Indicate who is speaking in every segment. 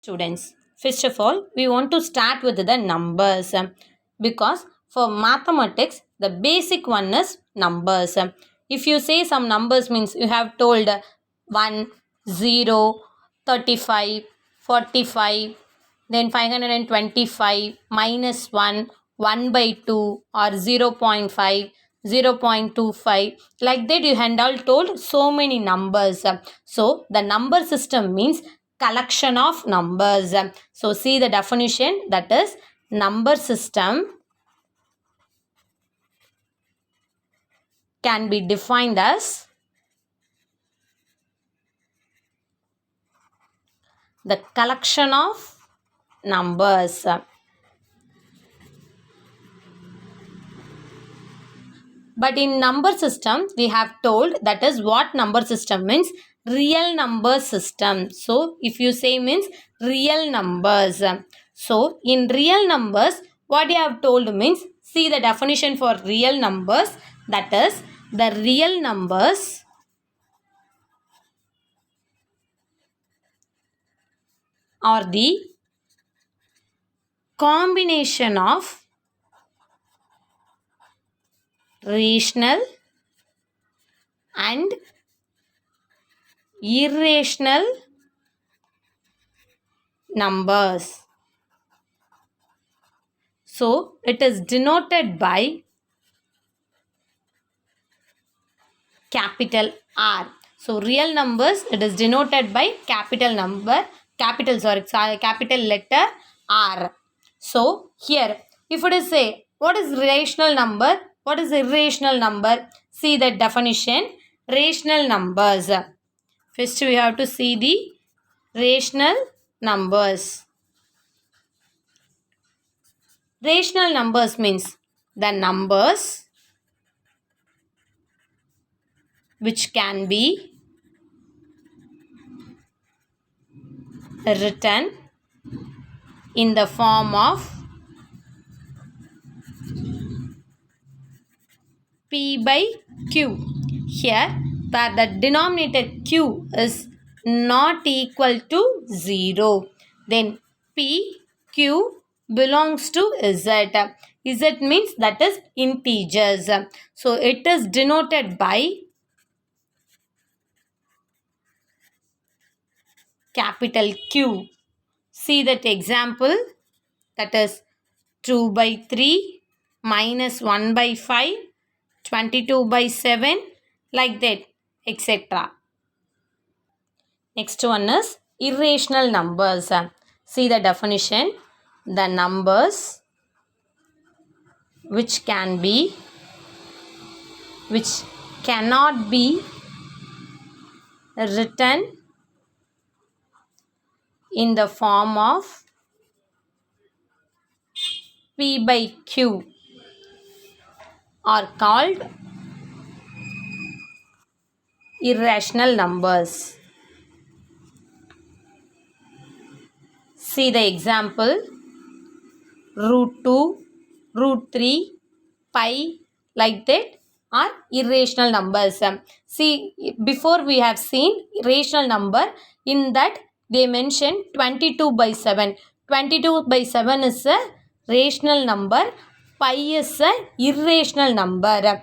Speaker 1: Students, first of all, we want to start with the numbers because for mathematics, the basic one is numbers. If you say some numbers means you have told 1, 0, 35, 45, then 525, minus 1, 1 by 2 or 0.5, 0.25, like that you had all told so many numbers. So the number system means collection of numbers. So see the definition, that is number system can be defined as the collection of numbers. But in number system, we have told that is what number system means, real number system. So if you say means real numbers. So in real numbers, what you have told means, see the definition for real numbers, that is the real numbers are the combination of rational and irrational numbers. So it is denoted by capital R. So real numbers, it is denoted by capital letter R. So here, if it is say, what is rational number? What is irrational number? See the definition, rational numbers. First we have to see the rational numbers. Rational numbers means the numbers which can be written in the form of P by Q. Here, where the denominator Q is not equal to 0, then P, Q belongs to Z. Z means that is integers. So, it is denoted by capital Q. See that example, that is 2 by 3 minus 1 by 5, 22 by 7, like that, etc. Next one is irrational numbers. See the definition, the numbers which cannot be written in the form of P by Q are called irrational numbers. See the example, root 2, root 3, pi, like that are irrational numbers. See, before we have seen rational number, in that they mention 22 by 7. 22 by 7 is a rational number, pi is a irrational number.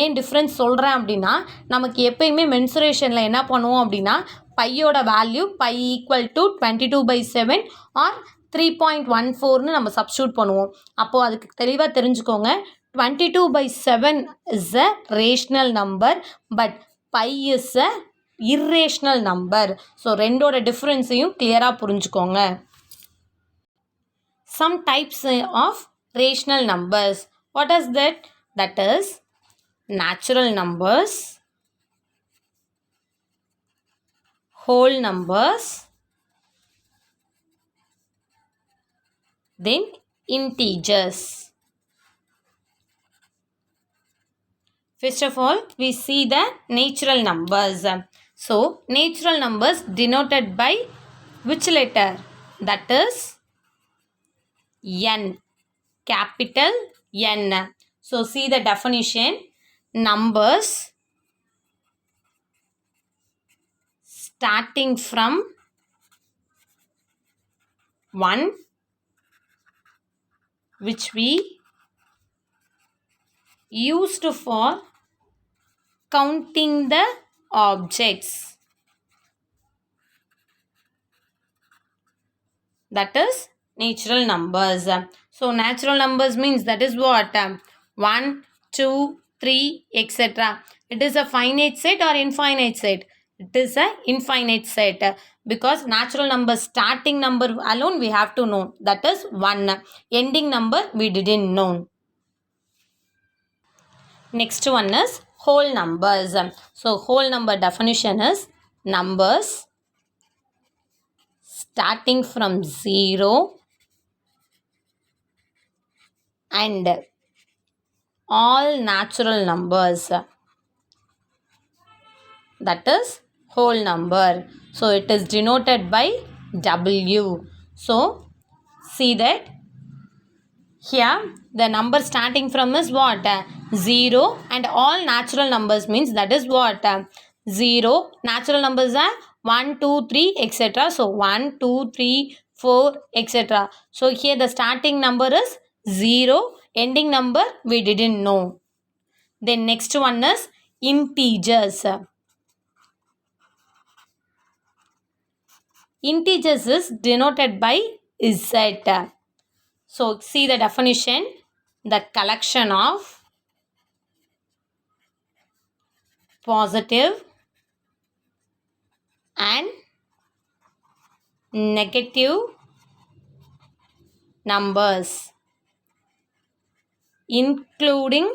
Speaker 1: ஏன் difference சொல்கிறேன் அப்படின்னா, நமக்கு எப்பயுமே மென்சுரேஷனில் என்ன பண்ணுவோம் அப்படின்னா, பையோட value pi equal to 22/7 or 3.14ன்னு நம்ம சப்ஸ்டியூட் பண்ணுவோம். அப்போது அதுக்கு தெளிவாக தெரிஞ்சுக்கோங்க, 22/7 is a rational number, but pi is a irrational number. So ரெண்டோட டிஃப்ரென்ஸையும் கிளியராக புரிஞ்சுக்கோங்க. Some types of rational numbers. What is that? That is natural numbers, whole numbers, then integers. First of all, we see the natural numbers. So, natural numbers denoted by which letter? That is N, capital N. So, see the definition, numbers starting from 1 which we used for counting the objects. That is natural numbers. So natural numbers means that is what? 1, 2, 3, etc. It is a finite set or infinite set? It is a infinite set because natural number starting number alone we have to know. That is 1. Ending number we didn't know. Next one is whole numbers. So whole number definition is numbers starting from 0 and all natural numbers. That is whole number. So it is denoted by W. So see that here the number starting from is what? 0 and all natural numbers means that is what? 0. Natural numbers are 1, 2, 3, etc. So 1, 2, 3, 4, etc. So here the starting number is 0. Ending number we didn't know. Then next one is integers. Integers is denoted by Z. So see the definition. The collection of positive and negative numbers including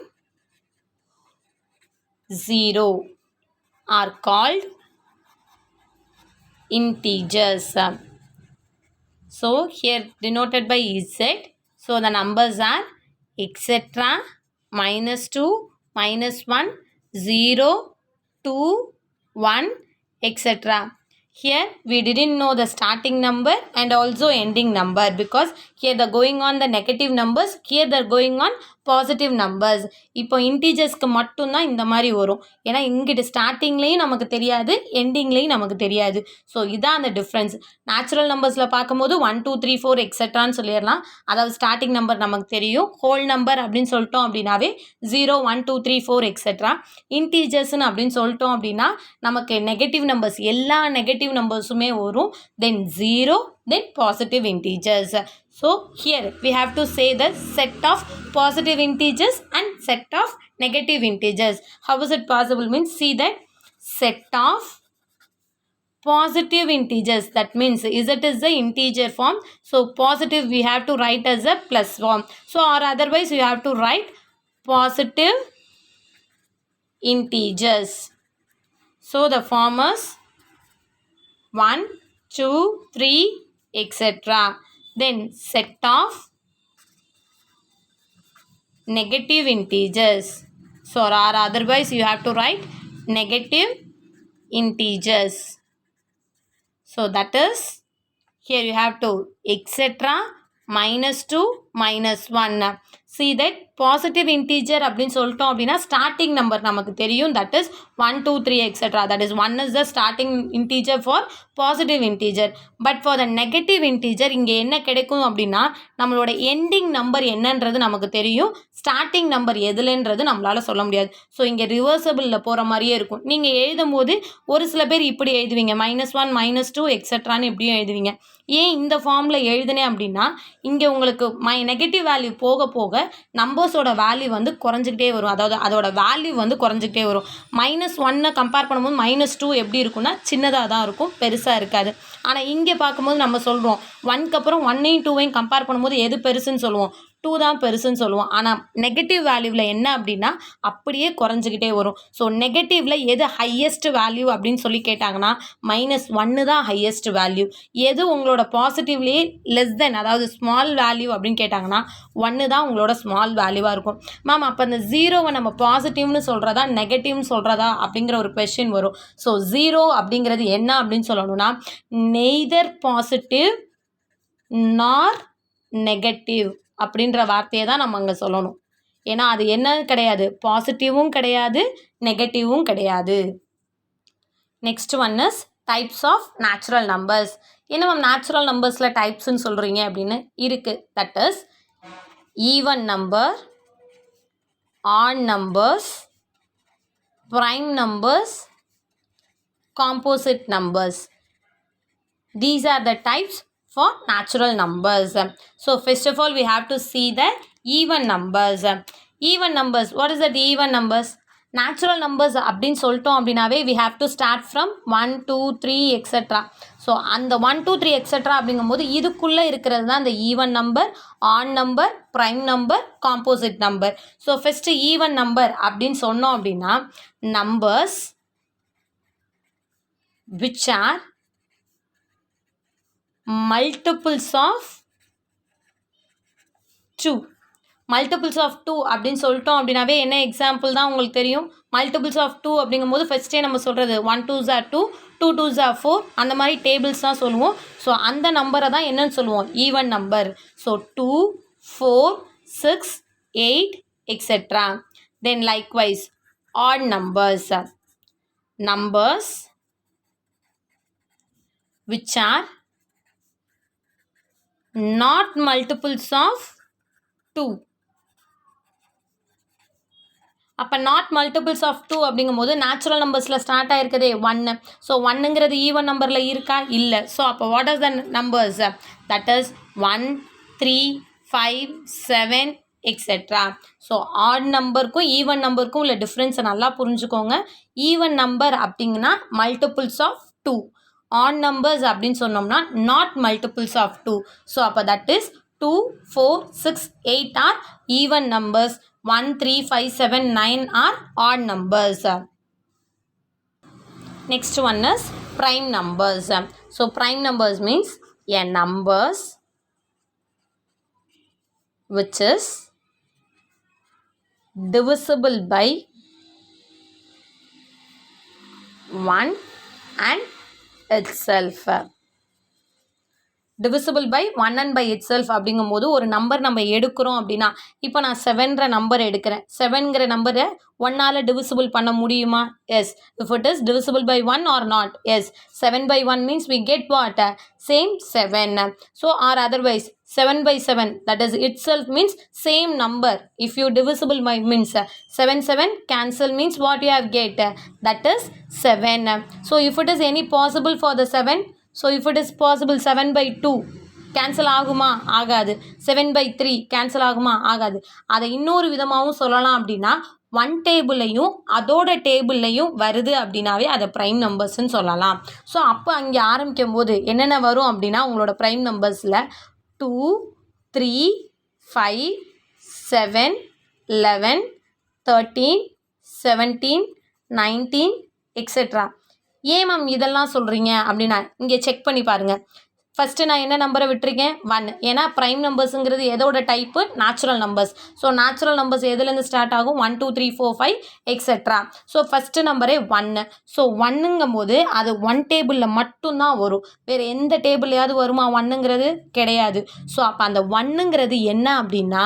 Speaker 1: 0 are called integers. So here denoted by Z. So the numbers are etc. -2, -1, 0, 2, 1, etc. Here we didn't know the starting number and also ending number because here they're going on the negative numbers, here they're going on positive numbers. இப்போ இன்டீஜர்ஸ்க்கு மட்டும்தான் இந்த மாதிரி வரும். ஏன்னா இங்கிட்டு ஸ்டார்டிங்லேயும் நமக்கு தெரியாது, எண்டிங்லேயும் நமக்கு தெரியாது. ஸோ இதான் அந்த டிஃப்ரென்ஸ். நேச்சுரல் நம்பர்ஸில் பார்க்கும்போது 1, 2, 3, 4 எக்ஸட்ரான்னு சொல்லிடலாம். அதாவது ஸ்டார்டிங் நம்பர் நமக்கு தெரியும். ஹோல் நம்பர் அப்படின்னு சொல்லிட்டோம் அப்படின்னாவே 0, 1, 2, 3, 4 எக்ஸட்ரா. இன்டீஜர்ஸ்ன்னு அப்படின்னு சொல்லிட்டோம் அப்படின்னா நமக்கு நெகட்டிவ் நம்பர்ஸ் எல்லா நெகட்டிவ் நம்பர்ஸுமே வரும். தென் 0, then positive integers. So here we have to say the set of positive integers and set of negative integers. How is it possible? Means see that set of positive integers, that means Z is the integer form. So positive we have to write as a plus form. So or otherwise you have to write positive integers. So the form is 1, 2, 3, etc. Then set of negative integers. So or otherwise you have to write negative integers. So that is here you have to etc. -2, -1. See that positive integer அப்படின்னு சொல்லிட்டோம் அப்படின்னா starting number நமக்கு தெரியும். That is 1, 2, 3 etcetera. That is 1 is the starting integer for positive integer. But for the negative integer இங்கே என்ன கிடைக்கும் அப்படின்னா நம்மளோட எண்டிங் நம்பர் என்னன்றது நமக்கு தெரியும். ஸ்டார்டிங் நம்பர் எதுலன்றது நம்மளால் சொல்ல முடியாது. ஸோ இங்கே ரிவர்சபிளில் போகிற மாதிரியே இருக்கும். நீங்கள் எழுதும் போது ஒரு சில பேர் இப்படி எழுதுவீங்க, -1, -2 எக்ஸெட்ரான்னு இப்படியும் எழுதுவீங்க. ஏன் இந்த ஃபார்மில் எழுதுனேன் அப்படின்னா இங்கே உங்களுக்கு நெகட்டிவ் வேல்யூ போக போக நம்பர்ஸோட வேல்யூ வந்து குறைஞ்சிக்கிட்டே வரும். அதாவது அதோட வேல்யூ வந்து குறைஞ்சிக்கிட்டே வரும். -1 கம்பேர் பண்ணும்போது -2 எப்படி இருக்குன்னா சின்னதாக தான் இருக்கும், பெருசாக இருக்காது. ஆனால் இங்கே பார்க்கும்போது நம்ம சொல்கிறோம் 1க்கு அப்புறம் 1ஐயும் 2ஐயும் கம்பேர் பண்ணும்போது எது பெருசுன்னு சொல்லுவோம், 2 தான் பெருசுன்னு சொல்லுவோம். ஆனால் நெகட்டிவ் வேல்யூவில் என்ன அப்படின்னா அப்படியே குறைஞ்சிக்கிட்டே வரும். ஸோ நெகட்டிவில் எது ஹையஸ்ட் வேல்யூ அப்படின்னு சொல்லி கேட்டாங்கன்னா -1 தான் ஹையஸ்ட் வேல்யூ. எது உங்களோட பாசிட்டிவ்லேயே லெஸ் தென் அதாவது ஸ்மால் வேல்யூ அப்படின்னு கேட்டாங்கன்னா 1 தான் உங்களோட ஸ்மால் வேல்யூவாக இருக்கும். மேம் அப்போ அந்த 0வை நம்ம பாசிட்டிவ்னு சொல்கிறதா நெகட்டிவ்னு சொல்கிறதா அப்படிங்கிற ஒரு கொஸ்டின் வரும். ஸோ 0 அப்படிங்கிறது என்ன அப்படின்னு சொல்லணும்னா நெய்தர் பாசிட்டிவ் நார் நெகட்டிவ் அப்படின்ற வார்த்தையை தான் நம்ம அங்கே சொல்லணும். ஏன்னா அது என்ன கிடையாது, பாசிட்டிவும் கிடையாது நெகட்டிவும் கிடையாது. Next one is types of natural numbers. என்ன மேம் நேச்சுரல் நம்பர்ஸில் டைப்ஸ்ன்னு சொல்கிறீங்க அப்படின்னு இருக்குது. That is even number, odd numbers, prime numbers, composite numbers. These are the types for natural numbers. So first of all we have to see the even numbers. Even numbers, what is that even numbers? Natural numbers அப்படின்னு சொல்லிட்டோம் அப்படின்னாவே we have to start from 1 2 3 etc. So அந்த 1 2 3 etc. அப்படிங்கும்போது இதுக்குள்ளே இருக்கிறது தான் இந்த even number, odd number, prime number, composite number. So first even number அப்படின்னு சொன்னோம் அப்படின்னா numbers which are multiples of 2. Multiples of 2 அப்படின்னு சொல்லிட்டோம் அப்படின்னாவே என்ன எக்ஸாம்பிள் தான் உங்களுக்கு தெரியும். மல்டிபிள்ஸ் ஆஃப் 2 அப்படிங்கும்போது ஃபஸ்ட்டே நம்ம சொல்கிறது 1 2s are 2, 2 2s are 4, அந்த மாதிரி டேபிள்ஸ் தான் சொல்லுவோம். ஸோ அந்த நம்பரை தான் என்னன்னு சொல்லுவோம், even number. So 2 4 6 8 etcetera. Then likewise odd numbers, numbers which are not multiples of 2. அப்போ நாட் மல்டிபிள்ஸ் ஆஃப் 2 அப்படிங்கும்போது நேச்சுரல் நம்பர்ஸில் ஸ்டார்ட் ஆகிருக்கதே 1. ஸோ 1ங்கிறது ஈவன் நம்பரில் இருக்கா, இல்லை. ஸோ அப்போ what are the numbers, that is 1 3 5 7 etcetera. So odd நம்பருக்கும் ஈவன் நம்பருக்கும் உள்ள டிஃப்ரென்ஸை நல்லா புரிஞ்சுக்கோங்க. ஈவன் நம்பர் அப்படிங்கன்னா மல்டிபிள்ஸ் ஆஃப் 2, ஆட் நம்பர்ஸ் அப்படின்னு சொன்னோம்னா நாட் மல்டிபிள்ஸ் ஆஃப் 2. ஸோ அப்போ that is 2 4 6 8 or even numbers, 1 3 5 7 9 are odd numbers. Next one is prime numbers. So prime numbers means a numbers which is divisible by 1 and itself. Divisible by 1 and by itself அப்படிங்கும்போது ஒரு number நம்ம எடுக்கிறோம் அப்படின்னா, இப்போ நான் 7ன்ற number எடுக்கிறேன். 7ங்கிற நம்பரை 1ஆல் divisible பண்ண முடியுமா? Yes. If it is divisible by 1 or not? Yes. 7 by 1 means we get what? Same 7. So or otherwise 7 by 7, that is itself means same number. If you divisible by means 7 7 cancel means what you have get? That is 7. So if it is any possible for the 7, so if it is possible 7 by 2 cancel ஆகுமா? ஆகாது. 7 by 3 cancel ஆகுமா? ஆகாது. அதை இன்னொரு விதமாகவும் சொல்லலாம் அப்படின்னா 1 டேபிளையும் அதோட டேபிள்லையும் வருது அப்படின்னாவே அதை ப்ரைம் நம்பர்ஸ்ன்னு சொல்லலாம். ஸோ அப்போ அங்கே ஆரம்பிக்கும் போது என்னென்ன வரும் அப்படின்னா உங்களோட ப்ரைம் நம்பர்ஸில் 2 3 5 7 11 13 17 19 எக்ஸெட்ரா. ஏன் மேம் இதெல்லாம் சொல்கிறீங்க அப்படின்னா இங்கே செக் பண்ணி பாருங்கள். ஃபஸ்ட்டு நான் என்ன நம்பரை விட்டுருக்கேன்? 1. ஏன்னா ப்ரைம் நம்பர்ஸுங்கிறது எதோட type? Natural numbers. So natural numbers எதுலேருந்து ஸ்டார்ட் ஆகும்? 1 2 3 4 5 எக்ஸெட்ரா. ஸோ ஃபஸ்ட்டு நம்பரே 1. ஸோ 1ங்கும் போது அது 1 டேபிளில் மட்டும்தான் வரும். வேறு எந்த டேபிள்லையாவது வருமா 1ங்கிறது? கிடையாது. ஸோ அப்போ அந்த 1ங்கிறது என்ன அப்படின்னா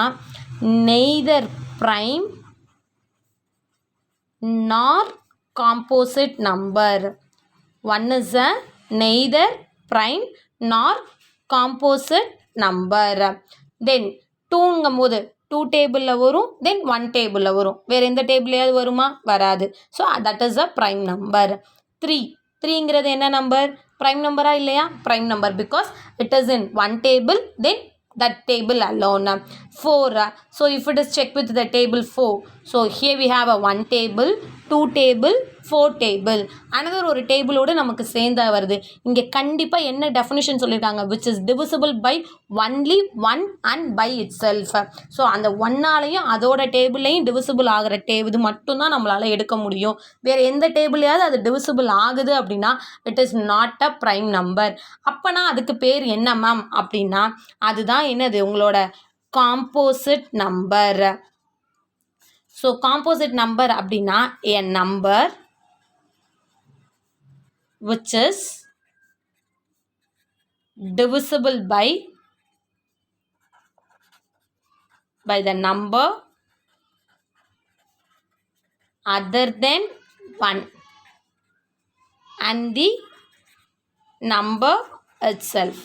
Speaker 1: நெய்தர் ப்ரைம் நார் composite number. 1 is a neither prime nor composite number. Then 2ங்கும் போது 2 டேபிளில் வரும், தென் 1 டேபிளில் வரும். வேறு எந்த டேபிளையாவது வருமா? வராது. So that is a prime number. 3ங்கிறது என்ன நம்பர்? ப்ரைம் நம்பரா இல்லையா? Prime number because it is in 1 table, then that table alone. 4. So if it is checked with the table 4, so here we have a 1 table, 2 table, 4 table. another ஒரு டேபிளோடு நமக்கு சேர்ந்தா வருது. இங்கே கண்டிப்பாக என்ன டெஃபினிஷன் சொல்லியிருக்காங்க? which is divisible by only 1 and by itself. So அந்த 1ஆலையும் அதோட டேபிளையும் டிவிசிபிள் ஆகிற இது மட்டும்தான் நம்மளால் எடுக்க முடியும். வேறு எந்த டேபிளையாவது அது டிவிசிபிள் ஆகுது அப்படின்னா it is not a prime number. அப்போனா அதுக்கு பேர் என்ன மேம் அப்படின்னா அதுதான் என்னது? உங்களோட composite number. So composite number அப்படின்னா a number which is divisible by the number other than 1 and the number itself.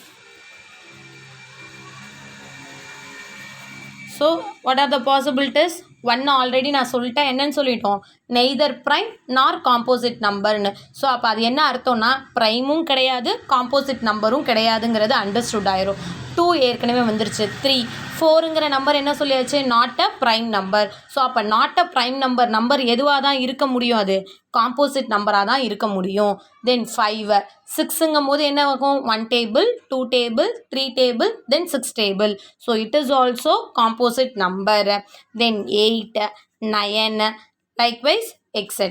Speaker 1: So what are the possibilities? ஒன்று ஆல்ரெடி நான் சொல்லிட்டேன், என்னன்னு சொல்லிட்டோம், நெய்தர் ப்ரைம் நார் காம்போசிட் நம்பர்னு. ஸோ அப்போ அது என்ன அர்த்தம்னா ப்ரைமும் கிடையாது காம்போசிட் நம்பரும் கிடையாதுங்கிறது அண்டர்ஸ்டுட் ஆயிரும். 2 ஏற்கனவே வந்துருச்சு. 3 4ங்கிற நம்பர் என்ன சொல்லியாச்சு, not a prime number. So அப்போ நாட் அ ப்ரைம் நம்பர் எதுவாக தான் இருக்க முடியும், அது காம்போசிட் நம்பராக தான் இருக்க முடியும். தென் 5 6ங்கும் போது என்ன ஆகும், 1 table 2 table 3 table then 6 table. So it is also composite number. Then 8 9 likewise etc.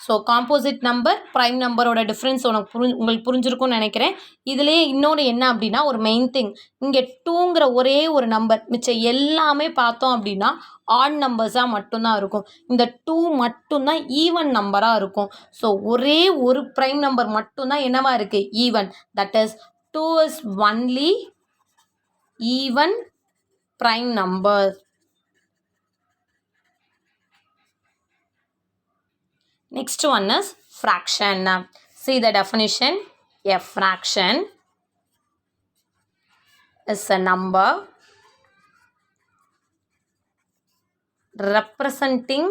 Speaker 1: So composite number prime நம்பரோட டிஃப்ரென்ஸ் உங்களுக்கு புரிஞ்சிருக்கும்னு நினைக்கிறேன். இதுலேயே இன்னொன்று என்ன அப்படின்னா, ஒரு மெயின் திங், இங்கே 2ங்கிற ஒரே ஒரு நம்பர், மிச்சம் எல்லாமே பார்த்தோம் அப்படின்னா ஆட் நம்பர்ஸாக மட்டும்தான் இருக்கும். இந்த 2 மட்டும்தான் ஈவன் நம்பராக இருக்கும். ஸோ ஒரே ஒரு ப்ரைம் நம்பர் மட்டும்தான் என்னவா இருக்குது, even. That is 2 is only even prime number. Next one is fraction. See the definition. A fraction is a number representing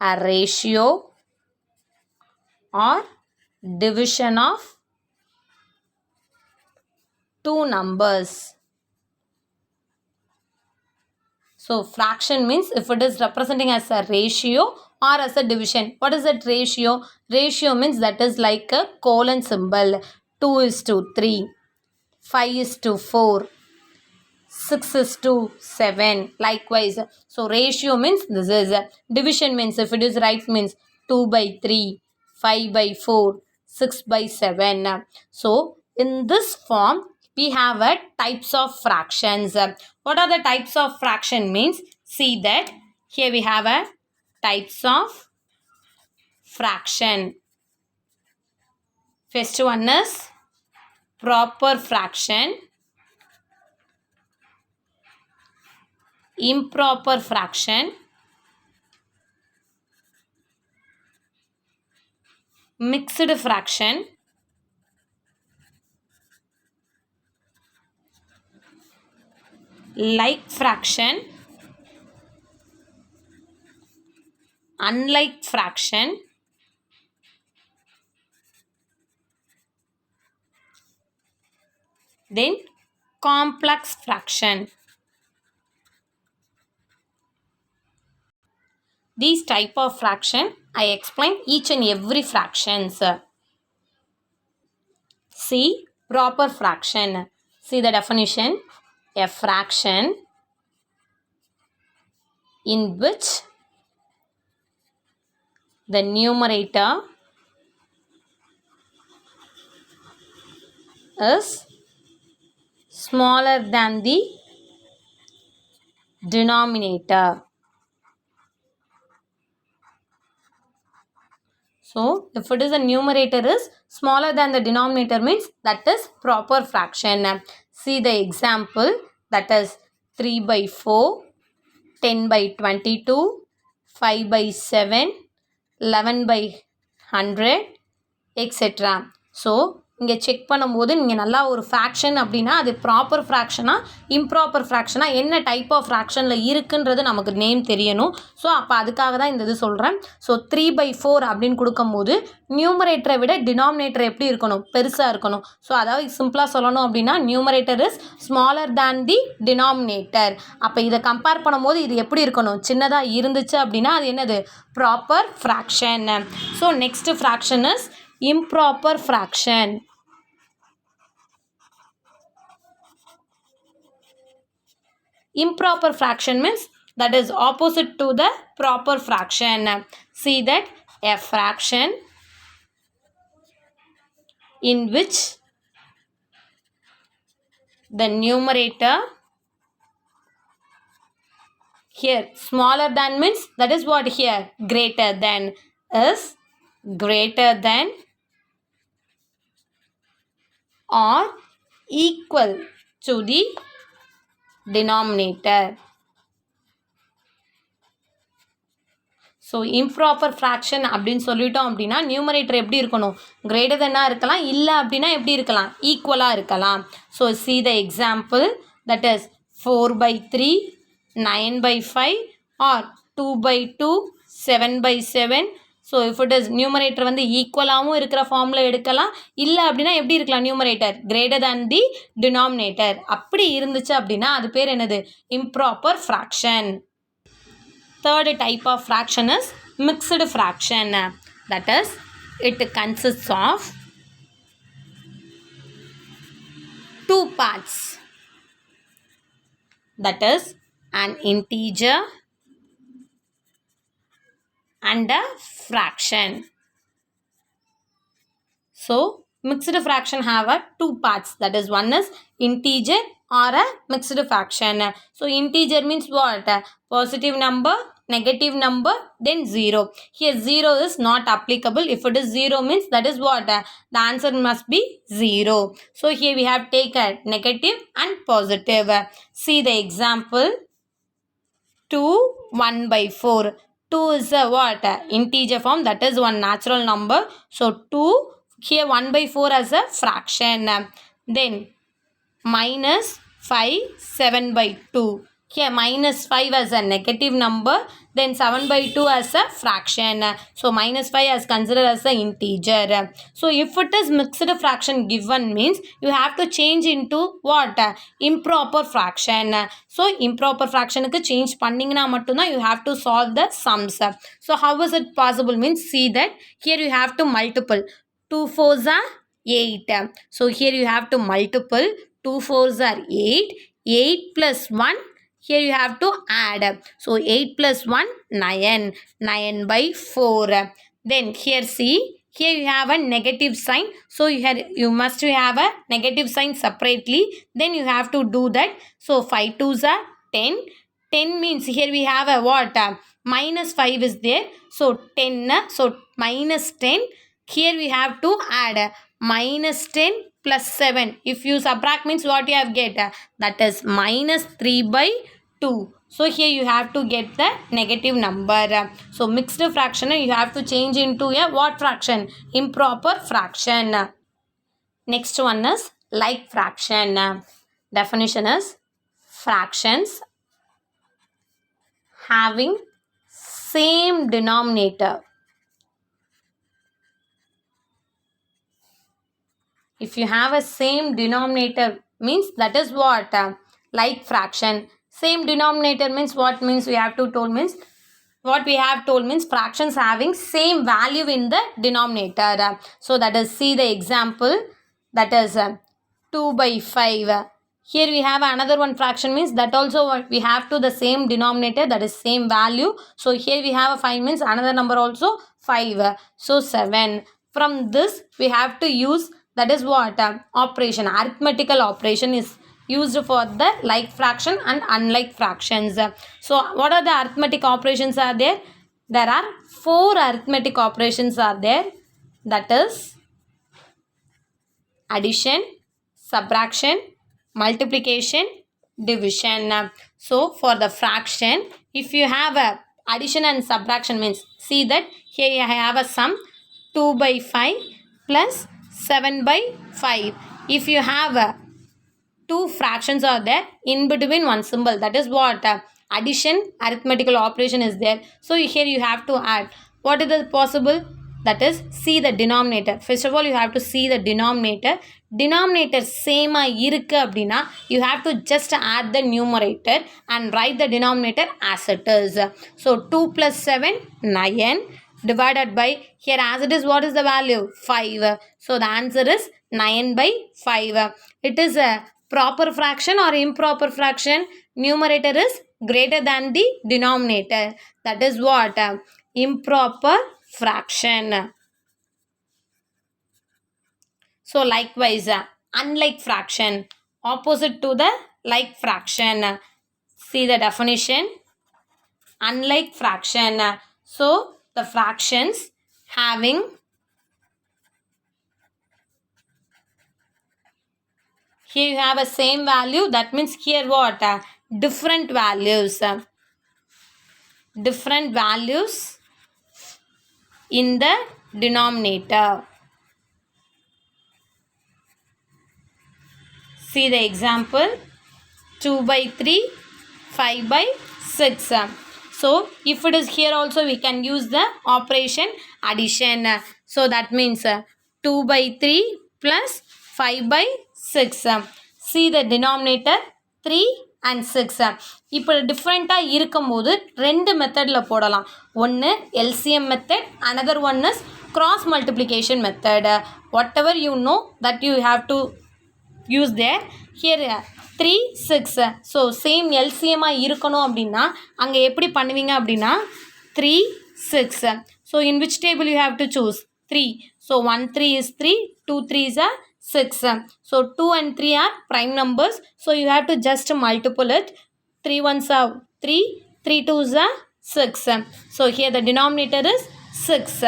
Speaker 1: a ratio or division of two numbers. So fraction means if it is representing as a ratio or as a division. What is that ratio? Ratio means that is like a colon symbol. 2 is to 3, 5 is to 4, 6 is to 7. Likewise. So ratio means this is. Division means if it is right means 2 by 3, 5 by 4, 6 by 7. So in this form we have a types of fractions. What are the types of fraction means? See that here we have a types of fraction. First one is proper fraction, improper fraction, mixed fraction, like fraction, unlike fraction, then complex fraction. These type of fraction I explain each and every fractions. See proper fraction. See the definition. A fraction in which the numerator is smaller than the denominator. So if it is a numerator is smaller than the denominator means that is proper fraction. See the example, that is 3 by 4, 10 by 22, 5 by 7, 11 by 100 etc. So இங்கே check பண்ணும்போது நீங்கள் நல்லா ஒரு fraction அப்படின்னா அது proper ஃப்ராக்ஷனாக improper ஃப்ராக்ஷனாக என்ன type of ஃப்ராக்ஷனில் இருக்குன்றது நமக்கு நேம் தெரியணும். ஸோ அப்போ அதுக்காக தான் இந்த இது சொல்கிறேன். ஸோ 3/4 அப்படின்னு கொடுக்கும்போது நியூமரேட்டரை விட டினாமினேட்டர் எப்படி இருக்கணும், பெருசாக இருக்கணும். ஸோ அதாவது சிம்பிளாக சொல்லணும் அப்படின்னா numerator is smaller than the denominator. அப்போ இதை கம்பேர் பண்ணும்போது இது எப்படி இருக்கணும், சின்னதாக இருந்துச்சு அப்படின்னா அது என்னது, proper fraction. So next fraction is improper fraction. Improper fraction means that is opposite to the proper fraction. See that a fraction in which the numerator here smaller than means that is what here greater than is greater than or equal to the denominator. So improper fraction அப்படின்னு சொல்லிட்டோம் அப்படின்னா numerator எப்படி இருக்கணும், greater தென்னாக இருக்கலாம், இல்லை அப்படின்னா எப்படி இருக்கலாம், ஈக்குவலாக இருக்கலாம். So see the example, that is 4/3, 9/5 or 2/2, 7/7. So if it is numerator வந்து ஈக்குவலாகவும் இருக்கிற ஃபார்மில் எடுக்கலாம், இல்லை அப்படின்னா எப்படி இருக்கலாம், நியூமரேட்டர் கிரேட்டர் தேன் தி டினாமினேட்டர் அப்படி இருந்துச்சு அப்படின்னா அது பேர் என்னது, improper fraction. Third type of fraction is mixed fraction. That is, it consists of two parts. That is, an integer and a fraction. So, mixed fraction have a two parts. That is, one is integer or a mixed fraction. So, integer means what? Positive number, negative number, then 0. Here 0 is not applicable. If it is 0 means that is what? The answer must be 0. So, here we have taken negative and positive. See the example. 2, 1/4. 2 is a what? Integer form, that is one natural number. So 2, here 1/4 as a fraction. Then minus 5, 7/2. Here minus 5 as a negative number, then 7/2 as a fraction. So minus 5 as considered as an integer. So if it is mixed fraction given means you have to change into what? Improper fraction. So improper fraction ku change panningna mattum you have to solve the sums. So how is it possible means, see that here you have to multiple. 2 4s are 8. So here you have to multiple. 2 4s are 8. 8 plus 1. Here you have to add. So 8 plus 1, 9. 9/4. Then here see, here you have a negative sign. So you must have a negative sign separately. Then you have to do that. So 5 2s are 10. 10 means here we have a what? Minus 5 is there. So 10. So minus 10. Here we have to add minus 10 plus 7. If you subtract means what you have get? That is minus 3/2. So here you have to get the negative number. So mixed fraction you have to change into a what fraction? Improper fraction. Next one is like fraction. Definition is fractions having same denominator. If you have a same denominator means that is what? Like fraction. Same denominator means what means we have to told means what we have told means fractions having same value in the denominator. So that is, see the example, that is 2/5. Here we have another one fraction means that also we have to the same denominator, that is same value. So here we have a 5 means another number also 5. So 7. From this we have to use, that is what? Operation, arithmetical operation is used for the like fraction and unlike fractions. So what are the arithmetic operations are there? There are 4 arithmetic operations are there. That is addition, subtraction, multiplication, division. So for the fraction, if you have a addition and subtraction means, see that here I have a sum 2/5 plus 7/5. If you have a 2 fractions are there, in between one symbol, that is what? Addition, arithmetical operation is there. So here you have to add. What is the possible? That is, see the denominator. First of all you have to see the denominator. Denominator same irukku அப்படினா you have to just add the numerator and write the denominator as it is. So 2 plus 7, 9 divided by, here as it is what is the value? 5. So the answer is 9/5. It is a proper fraction or improper fraction? Numerator is greater than the denominator. That is what? Improper fraction. So likewise, unlike fraction, opposite to the like fraction. See the definition. Unlike fraction. So the fractions having here you have a same value, that means here what? Different values. Different values in the denominator. See the example. 2 by 3, 5 by 6. So, if it is here also we can use the operation addition. So, that means 2 by 3 plus 5 by 6. See the denominator 3 and 6. இப்போ டிஃப்ரெண்ட்டாக இருக்கும்போது ரெண்டு மெத்தடில் போடலாம். ஒன்று LCM method, another one is cross multiplication method. Whatever you know that you have to use there. Here 3, 6. So same எல்சிஎம்மாக இருக்கணும் அப்படின்னா அங்கே எப்படி பண்ணுவீங்க அப்படின்னா 3, 6. So in which table you have to choose 3. So 1, 3 is 3, 2, 3s are 6. So 2 and 3 are prime numbers. So you have to just multiple it. 3 1s are 3, 3 2s are 6. So here the denominator is 6.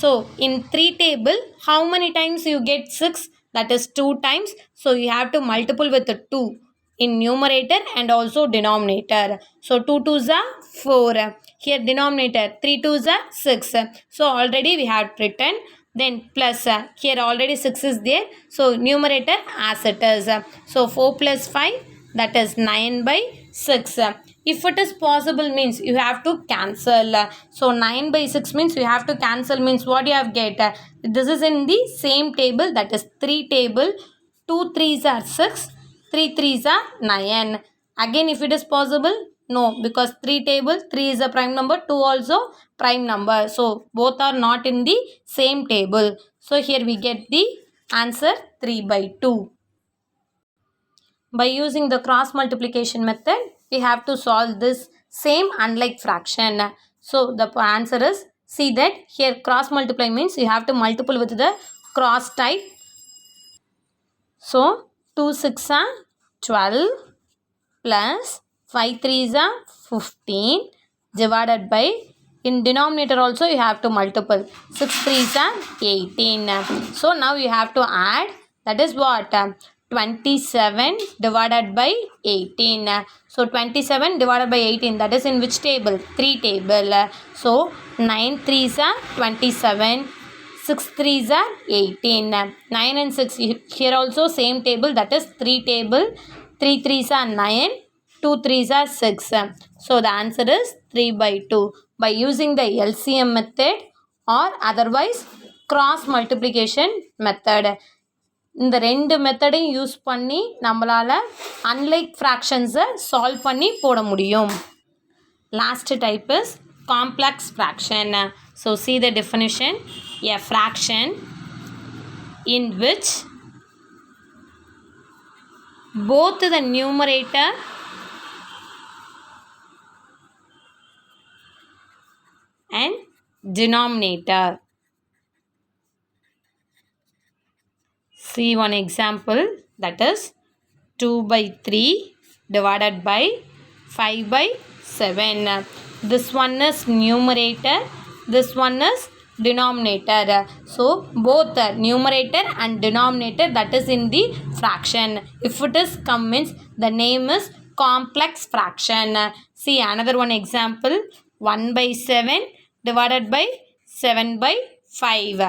Speaker 1: So in 3 table, how many times you get 6? That is 2 times. So you have to multiple with the 2 in numerator and also denominator. So 2 2s are 4. Here denominator 3 2s are 6. So already we have written. Then plus here already 6 is there. So numerator as it is. So 4 plus 5, that is 9 by 6. If it is possible means you have to cancel. So 9 by 6 means you have to cancel means what you have get. This is in the same table, that is 3 table. 2 3s are 6, 3 3s are 9. Again if it is possible, no, because 3 table, 3 is a prime number, 2 also prime number. So both are not in the same table. So here we get the answer 3 by 2. By using the cross multiplication method, we have to solve this same unlike fraction. So the answer is, see that here cross multiply means you have to multiple with the cross type. So 2 6 are 12 plus 5 3s are 15 divided by, in denominator also you have to multiple, 6 3s are 18. So now you have to add, that is what, 27 divided by 18. So 27 divided by 18, that is in which table? 3 table. So 9 3s are 27, 6 3s are 18. 9 and 6 here also same table, that is 3 table. 3 3s are 9, 2 3s are 6. So the answer is 3 by 2. By using the LCM method or otherwise cross multiplication method. இந்த ரெண்டு மெத்தடையும் use பண்ணி நம்மளால் unlike ஃப்ராக்ஷன்ஸை solve பண்ணி போட முடியும். Last type is complex fraction. So see the definition. A fraction in which both the numerator and denominator. See one example, that is 2 by 3 divided by 5 by 7. This one is numerator, this one is denominator. So both the numerator and denominator, that is in the fraction. If it is come means the name is complex fraction. See another one example, 1 by 7 divided by 7 by 5.